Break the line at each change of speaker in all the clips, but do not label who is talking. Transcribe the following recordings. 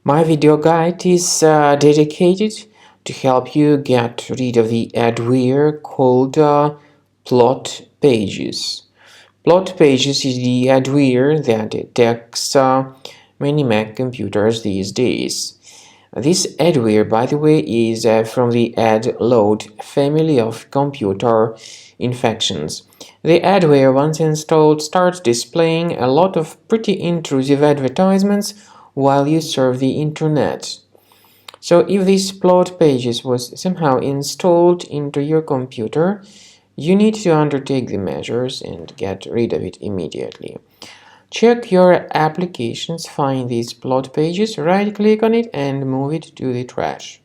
My video guide is dedicated to help you get rid of the adware called PlotPages. PlotPages is the adware that detects many Mac computers these days. This adware, by the way, is from the adload family of computer infections. The adware, once installed, starts displaying a lot of pretty intrusive advertisements while you surf the internet. So if this PlotPages was somehow installed into your computer, you need to undertake the measures and get rid of it immediately. Check your applications, find these PlotPages, right-click on it and move it to the trash.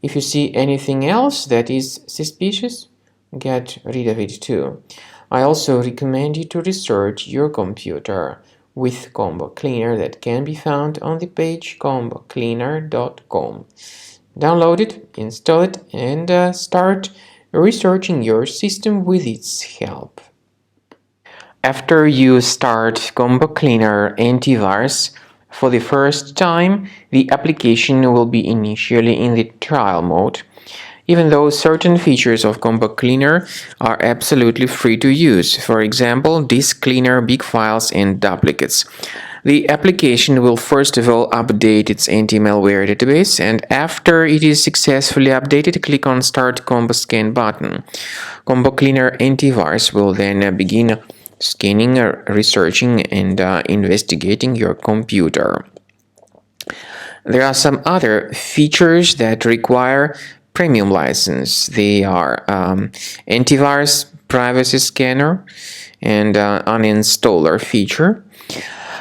If you see anything else that is suspicious, get rid of it too. I also recommend you to research your computer with Combo Cleaner that can be found on the page combocleaner.com. Download it, install it, and start researching your system with its help. After you start Combo Cleaner antivirus for the first time, the application will be initially in the trial mode, even though certain features of Combo Cleaner are absolutely free to use. For example, disk cleaner, big files, and duplicates. The application will first of all update its anti-malware database, and after it is successfully updated, click on Start Combo Scan button. Combo Cleaner antivirus will then begin scanning, researching, and investigating your computer. There are some other features that require premium license. They are antivirus, privacy scanner, and uninstaller feature.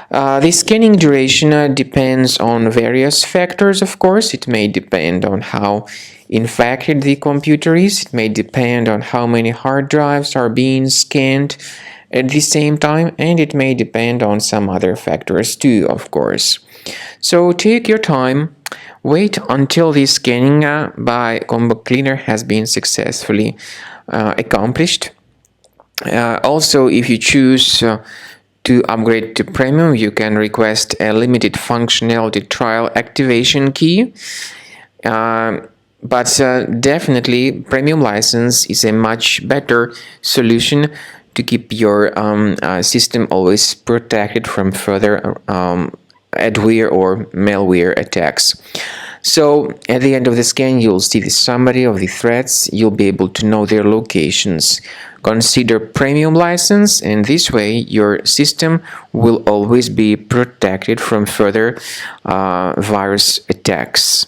The scanning duration depends on various factors, of course. It may depend on how infected the computer is. It may depend on how many hard drives are being scanned at the same time, and it may depend on some other factors too, of course. So take your time, wait until the scanning by Combo Cleaner has been successfully accomplished. Also, if you choose to upgrade to Premium, you can request a limited functionality trial activation key. But definitely, Premium license is a much better solution to keep your system always protected from further adware or malware attacks. So at the end of the scan, you'll see the summary of the threats. You'll be able to know their locations. Consider Premium license, and this way your system will always be protected from further virus attacks.